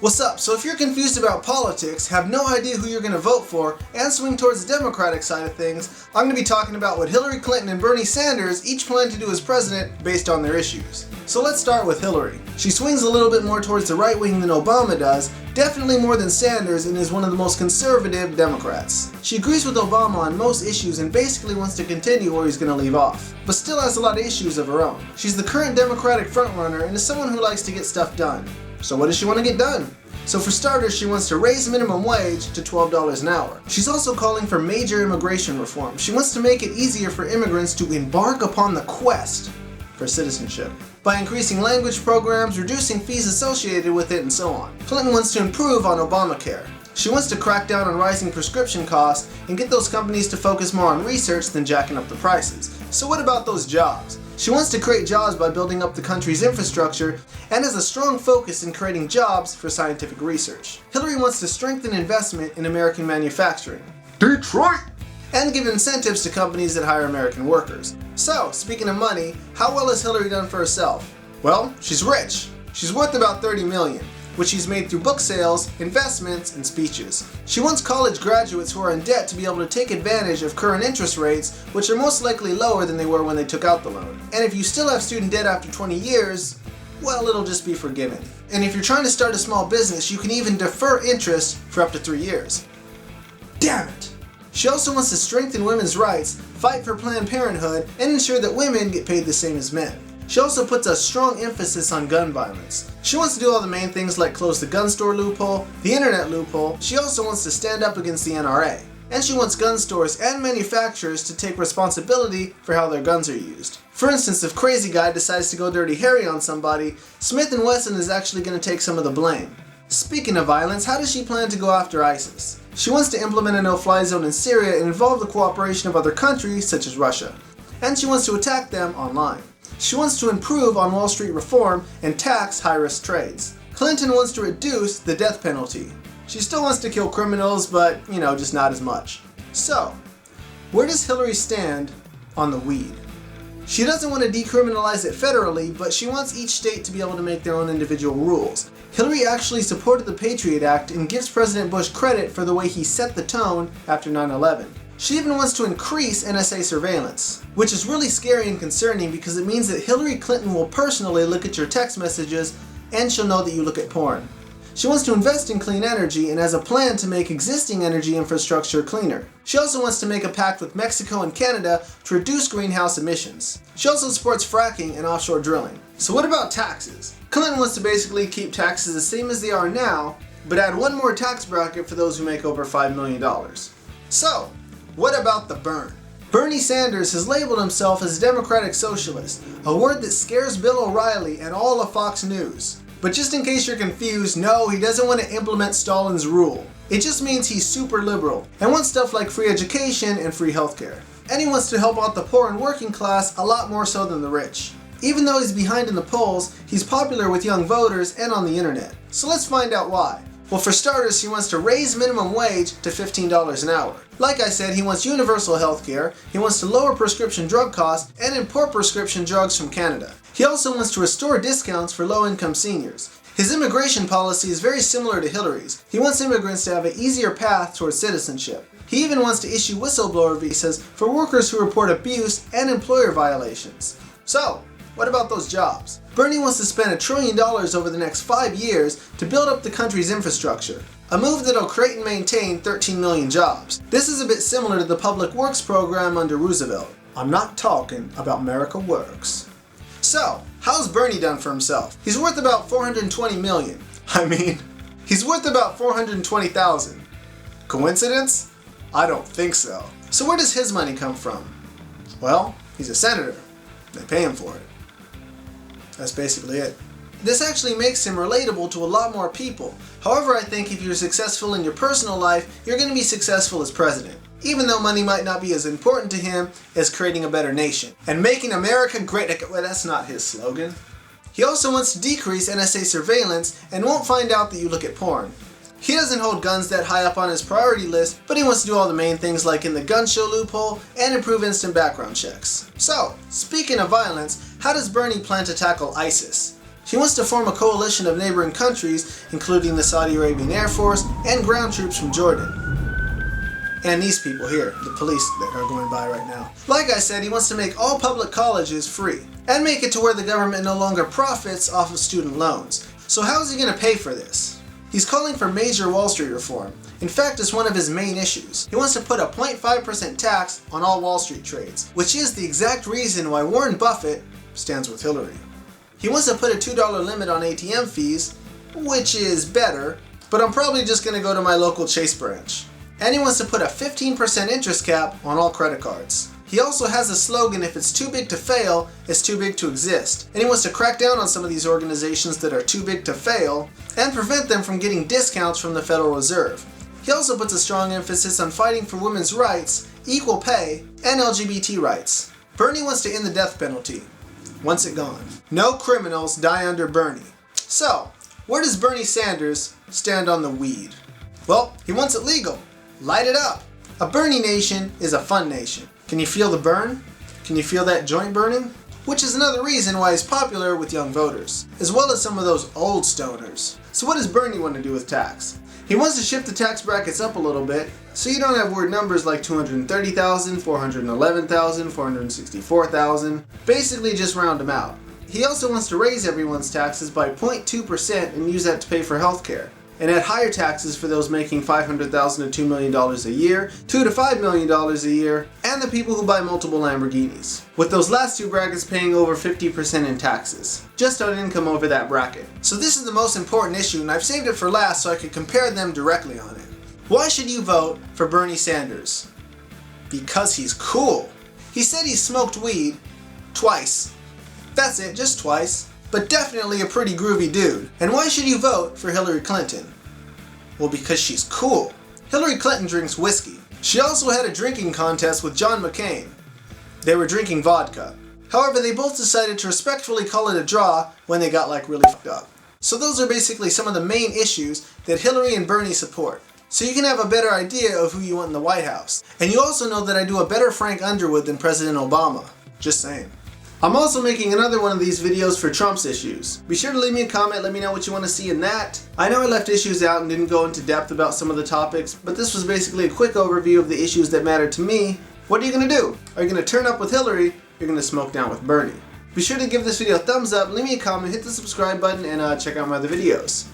What's up? So if you're confused about politics, have no idea who you're going to vote for, and swing towards the Democratic side of things, I'm going to be talking about what Hillary Clinton and Bernie Sanders each plan to do as president based on their issues. So let's start with Hillary. She swings a little bit more towards the right wing than Obama does, definitely more than Sanders, and is one of the most conservative Democrats. She agrees with Obama on most issues and basically wants to continue where he's going to leave off, but still has a lot of issues of her own. She's the current Democratic frontrunner and is someone who likes to get stuff done. So what does she want to get done? So for starters, she wants to raise minimum wage to $12 an hour. She's also calling for major immigration reform. She wants to make it easier for immigrants to embark upon the quest for citizenship by increasing language programs, reducing fees associated with it, and so on. Clinton wants to improve on Obamacare. She wants to crack down on rising prescription costs and get those companies to focus more on research than jacking up the prices. So what about those jobs? She wants to create jobs by building up the country's infrastructure and has a strong focus in creating jobs for scientific research. Hillary wants to strengthen investment in American manufacturing, Detroit, and give incentives to companies that hire American workers. So, speaking of money, how well has Hillary done for herself? Well, she's rich. She's worth about $30 million, which she's made through book sales, investments, and speeches. She wants college graduates who are in debt to be able to take advantage of current interest rates, which are most likely lower than they were when they took out the loan. And if you still have student debt after 20 years, well, it'll just be forgiven. And if you're trying to start a small business, you can even defer interest for up to 3 years. Damn it! She also wants to strengthen women's rights, fight for Planned Parenthood, and ensure that women get paid the same as men. She also puts a strong emphasis on gun violence. She wants to do all the main things like close the gun store loophole, the internet loophole. She also wants to stand up against the NRA. And she wants gun stores and manufacturers to take responsibility for how their guns are used. For instance, if Crazy Guy decides to go Dirty Harry on somebody, Smith & Wesson is actually going to take some of the blame. Speaking of violence, how does she plan to go after ISIS? She wants to implement a no-fly zone in Syria and involve the cooperation of other countries such as Russia. And she wants to attack them online. She wants to improve on Wall Street reform and tax high-risk trades. Clinton wants to reduce the death penalty. She still wants to kill criminals, but, just not as much. So, where does Hillary stand on the weed? She doesn't want to decriminalize it federally, but she wants each state to be able to make their own individual rules. Hillary actually supported the Patriot Act and gives President Bush credit for the way he set the tone after 9/11. She even wants to increase NSA surveillance, which is really scary and concerning because it means that Hillary Clinton will personally look at your text messages and she'll know that you look at porn. She wants to invest in clean energy and has a plan to make existing energy infrastructure cleaner. She also wants to make a pact with Mexico and Canada to reduce greenhouse emissions. She also supports fracking and offshore drilling. So what about taxes? Clinton wants to basically keep taxes the same as they are now, but add one more tax bracket for those who make over $5 million. So, what about the burn? Bernie Sanders has labeled himself as a democratic socialist, a word that scares Bill O'Reilly and all of Fox News. But just in case you're confused, no, he doesn't want to implement Stalin's rule. It just means he's super liberal and wants stuff like free education and free healthcare. And he wants to help out the poor and working class a lot more so than the rich. Even though he's behind in the polls, he's popular with young voters and on the internet. So let's find out why. Well, for starters, he wants to raise minimum wage to $15 an hour. Like I said, he wants universal healthcare, he wants to lower prescription drug costs, and import prescription drugs from Canada. He also wants to restore discounts for low-income seniors. His immigration policy is very similar to Hillary's. He wants immigrants to have an easier path towards citizenship. He even wants to issue whistleblower visas for workers who report abuse and employer violations. So, what about those jobs? Bernie wants to spend $1 trillion over the next 5 years to build up the country's infrastructure, a move that'll create and maintain 13 million jobs. This is a bit similar to the public works program under Roosevelt. I'm not talking about America Works. So, how's Bernie done for himself? He's worth about $420 million. He's worth about $420,000. Coincidence? I don't think so. So where does his money come from? Well, he's a senator. They pay him for it. That's basically it. This actually makes him relatable to a lot more people. However, I think if you're successful in your personal life, you're going to be successful as president. Even though money might not be as important to him as creating a better nation. And making America great again. Well, that's not his slogan. He also wants to decrease NSA surveillance and won't find out that you look at porn. He doesn't hold guns that high up on his priority list, but he wants to do all the main things like in the gun show loophole and improve instant background checks. So, speaking of violence, how does Bernie plan to tackle ISIS? She wants to form a coalition of neighboring countries, including the Saudi Arabian Air Force and ground troops from Jordan. And these people here, the police that are going by right now. Like I said, he wants to make all public colleges free and make it to where the government no longer profits off of student loans. So how is he going to pay for this? He's calling for major Wall Street reform. In fact, it's one of his main issues. He wants to put a 0.5% tax on all Wall Street trades, which is the exact reason why Warren Buffett stands with Hillary. He wants to put a $2 limit on ATM fees, which is better, but I'm probably just going to go to my local Chase branch. And he wants to put a 15% interest cap on all credit cards. He also has a slogan, if it's too big to fail, it's too big to exist. And he wants to crack down on some of these organizations that are too big to fail and prevent them from getting discounts from the Federal Reserve. He also puts a strong emphasis on fighting for women's rights, equal pay, and LGBT rights. Bernie wants to end the death penalty. Wants it gone. No criminals die under Bernie. So, where does Bernie Sanders stand on the weed? Well, he wants it legal. Light it up. A Bernie nation is a fun nation. Can you feel the burn? Can you feel that joint burning? Which is another reason why he's popular with young voters, as well as some of those old stoners. So what does Bernie want to do with tax? He wants to shift the tax brackets up a little bit, so you don't have weird numbers like 230,000, 411,000, 464,000. Basically just round them out. He also wants to raise everyone's taxes by 0.2% and use that to pay for healthcare, and add higher taxes for those making $500,000 to $2 million a year, $2 to $5 million a year, and the people who buy multiple Lamborghinis, with those last two brackets paying over 50% in taxes, just on income over that bracket. So this is the most important issue, and I've saved it for last so I could compare them directly on it. Why should you vote for Bernie Sanders? Because he's cool. He said he smoked weed twice. That's it, just twice. But definitely a pretty groovy dude. And why should you vote for Hillary Clinton? Well, because she's cool. Hillary Clinton drinks whiskey. She also had a drinking contest with John McCain. They were drinking vodka. However, they both decided to respectfully call it a draw when they got like really fucked up. So those are basically some of the main issues that Hillary and Bernie support. So you can have a better idea of who you want in the White House. And you also know that I do a better Frank Underwood than President Obama. Just saying. I'm also making another one of these videos for Trump's issues. Be sure to leave me a comment, let me know what you want to see in that. I know I left issues out and didn't go into depth about some of the topics, but this was basically a quick overview of the issues that matter to me. What are you going to do? Are you going to turn up with Hillary? Or are you going to smoke down with Bernie? Be sure to give this video a thumbs up, leave me a comment, hit the subscribe button, and check out my other videos.